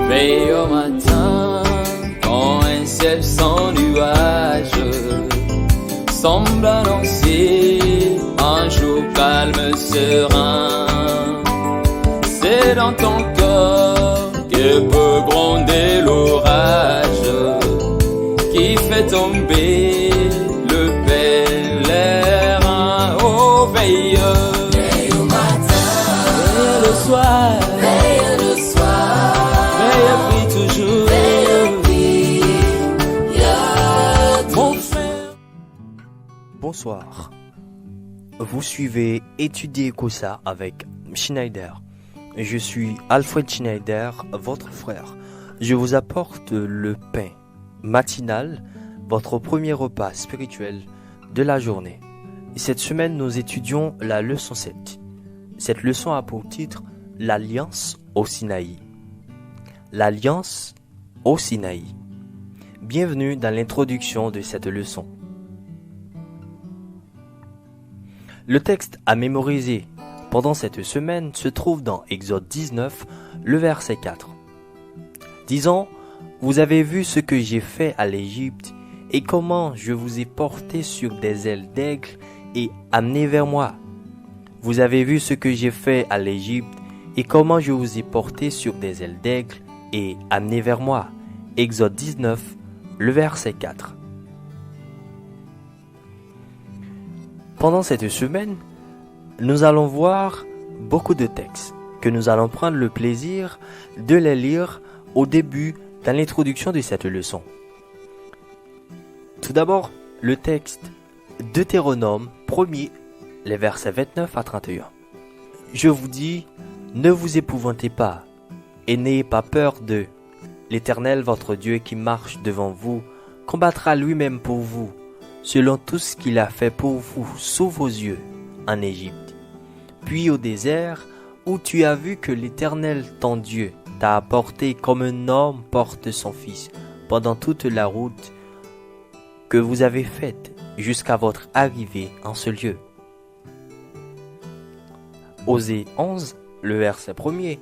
Veille au matin, quand un ciel sans nuage semble annoncer un jour calme, serein. C'est dans ton cœur que peut gronder l'orage qui fait tomber le pèlerin. Oh, veille, Veille au matin, veille le soir, veille le soir, veille prie toujours. veille Mon frère. Bonsoir. Vous suivez Étudier Kosa avec Schneider. Je suis Alfred Schneider, votre frère. Je vous apporte le pain matinal, votre premier repas spirituel de la journée. Cette semaine, nous étudions la leçon 7. Cette leçon a pour titre l'Alliance au Sinaï. L'Alliance au Sinaï. Bienvenue dans l'introduction de cette leçon. Le texte à mémoriser pendant cette semaine se trouve dans Exode 19, le verset 4. Disons, vous avez vu ce que j'ai fait à l'Égypte et comment je vous ai porté sur des ailes d'aigle et amené vers moi. Vous avez vu ce que j'ai fait à l'Égypte et comment je vous ai porté sur des ailes d'aigle et amené vers moi. Exode 19, le verset 4. Pendant cette semaine, nous allons voir beaucoup de textes que nous allons prendre le plaisir de les lire au début dans l'introduction de cette leçon. Tout d'abord, le texte Deutéronome 1er, les versets 29 à 31. Je vous dis, ne vous épouvantez pas et n'ayez pas peur d'eux. L'Éternel, votre Dieu qui marche devant vous, combattra lui-même pour vous, selon tout ce qu'il a fait pour vous sous vos yeux en Égypte. Puis au désert, où tu as vu que l'Éternel, ton Dieu, t'a apporté comme un homme porte son fils pendant toute la route que vous avez faite jusqu'à votre arrivée en ce lieu. Osée 11, le verset 1er.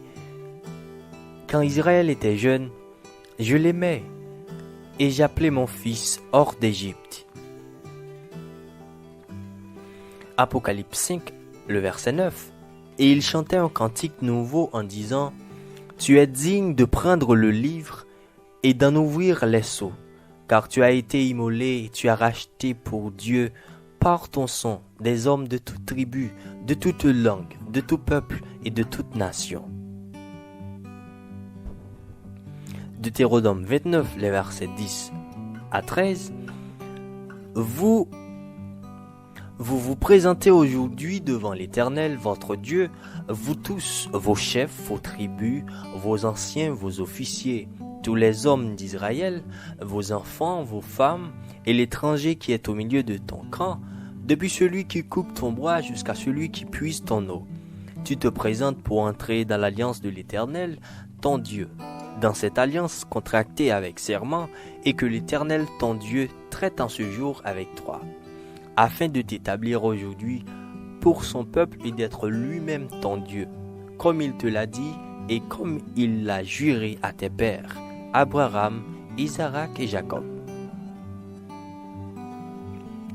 Quand Israël était jeune, je l'aimais et j'appelais mon fils hors d'Égypte. Apocalypse 5, le verset 9. Et il chantait un cantique nouveau en disant, tu es digne de prendre le livre et d'en ouvrir les sceaux, car tu as été immolé et tu as racheté pour Dieu par ton sang des hommes de toute tribu, de toute langue, de tout peuple et de toute nation. Deutéronome 29, les versets 10 à 13. Vous vous présentez aujourd'hui devant l'Éternel, votre Dieu, vous tous, vos chefs, vos tribus, vos anciens, vos officiers, tous les hommes d'Israël, vos enfants, vos femmes, et l'étranger qui est au milieu de ton camp, depuis celui qui coupe ton bois jusqu'à celui qui puise ton eau. Tu te présentes pour entrer dans l'alliance de l'Éternel, ton Dieu, dans cette alliance contractée avec serment, et que l'Éternel, ton Dieu, traite en ce jour avec toi, afin de t'établir aujourd'hui pour son peuple et d'être lui-même ton Dieu, comme il te l'a dit et comme il l'a juré à tes pères, Abraham, Isaac et Jacob.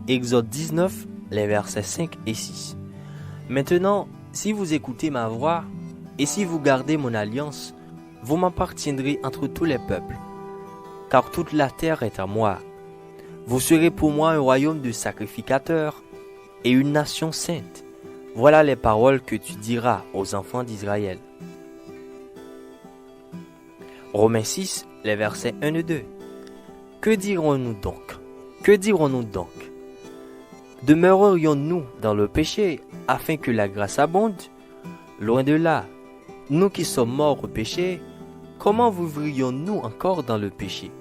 Exode 19, les versets 5 et 6. Maintenant, si vous écoutez ma voix et si vous gardez mon alliance, vous m'appartiendrez entre tous les peuples, car toute la terre est à moi. Vous serez pour moi un royaume de sacrificateurs et une nation sainte. Voilà les paroles que tu diras aux enfants d'Israël. Romains 6, les versets 1 et 2. Que dirons-nous donc? Que dirons-nous donc? Demeurerions-nous dans le péché afin que la grâce abonde? Loin de là. Nous qui sommes morts au péché, comment vivrions-nous encore dans le péché?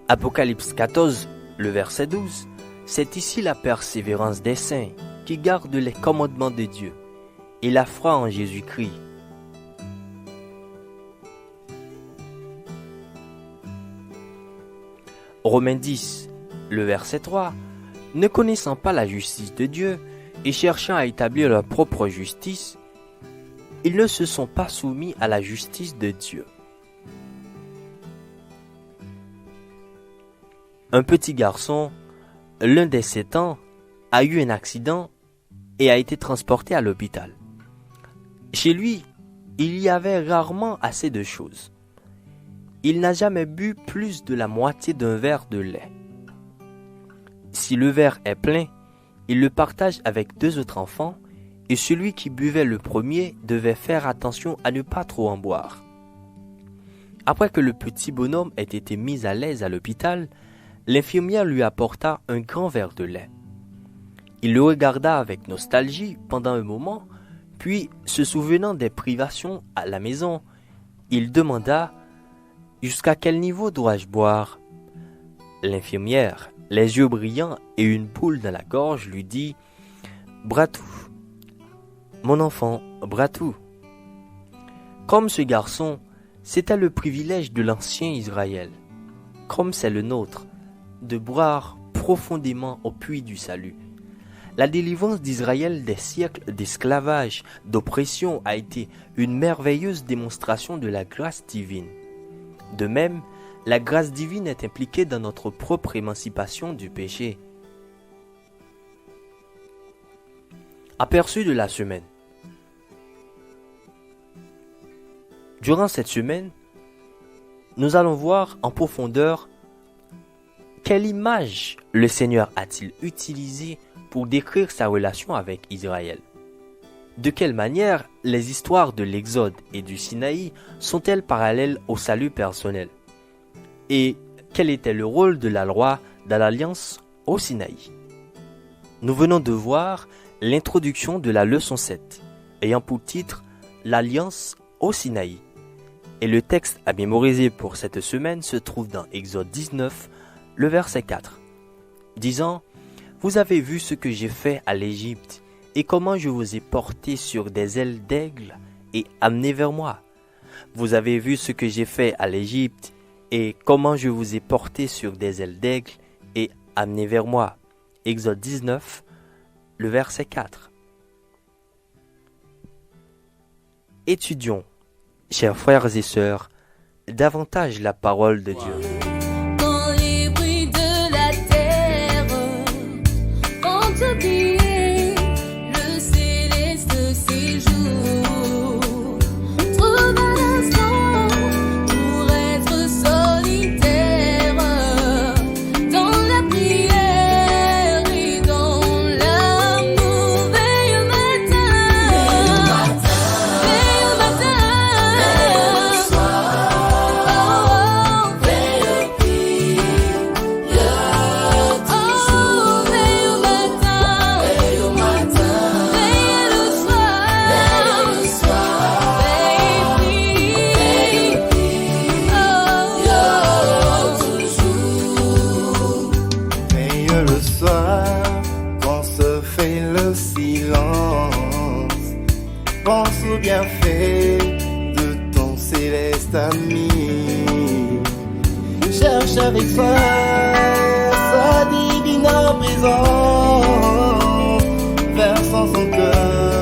Apocalypse 14, le verset 12, c'est ici la persévérance des saints qui gardent les commandements de Dieu et la foi en Jésus-Christ. Romains 10, le verset 3, ne connaissant pas la justice de Dieu et cherchant à établir leur propre justice, ils ne se sont pas soumis à la justice de Dieu. Un petit garçon, l'un des 7 ans, a eu un accident et a été transporté à l'hôpital. Chez lui, il y avait rarement assez de choses. Il n'a jamais bu plus de la moitié d'un verre de lait. Si le verre est plein, il le partage avec 2 autres enfants et celui qui buvait le premier devait faire attention à ne pas trop en boire. Après que le petit bonhomme ait été mis à l'aise à l'hôpital, l'infirmière lui apporta un grand verre de lait. Il le regarda avec nostalgie pendant un moment, puis, se souvenant des privations à la maison, il demanda « Jusqu'à quel niveau dois-je boire ?» L'infirmière, les yeux brillants et une boule dans la gorge, lui dit « Bois tout, mon enfant, bois tout. » Comme ce garçon, c'était le privilège de l'ancien Israël, comme c'est le nôtre, de boire profondément au puits du salut. La délivrance d'Israël des siècles d'esclavage, d'oppression a été une merveilleuse démonstration de la grâce divine. De même, la grâce divine est impliquée dans notre propre émancipation du péché. Aperçu de la semaine. Durant cette semaine, nous allons voir en profondeur quelle image le Seigneur a-t-il utilisée pour décrire sa relation avec Israël. De quelle manière les histoires de l'Exode et du Sinaï sont-elles parallèles au salut personnel? Et quel était le rôle de la loi dans l'alliance au Sinaï? Nous venons de voir l'introduction de la leçon 7, ayant pour titre « L'alliance au Sinaï ». Et le texte à mémoriser pour cette semaine se trouve dans Exode 19, le verset 4, disant « Vous avez vu ce que j'ai fait à l'Égypte, et comment je vous ai porté sur des ailes d'aigle et amené vers moi. Vous avez vu ce que j'ai fait à l'Égypte, et comment je vous ai porté sur des ailes d'aigle et amené vers moi. » Exode 19, le verset 4. Étudions, chers frères et sœurs, davantage la parole de Dieu. Quand les bruits de la terre font oublier le céleste séjour, trouve un instant pour être solitaire dans la prière et dans l'amour. Veille au matin, veille au matin, veille au soir, veille au pire, toujours. Veille au matin, veille au matin, veille le soir, veille toujours. Veille le soir, quand se fait le silence, pense au bienfait de ton céleste ami. Cherche avec soin sa divine présence, versant son cœur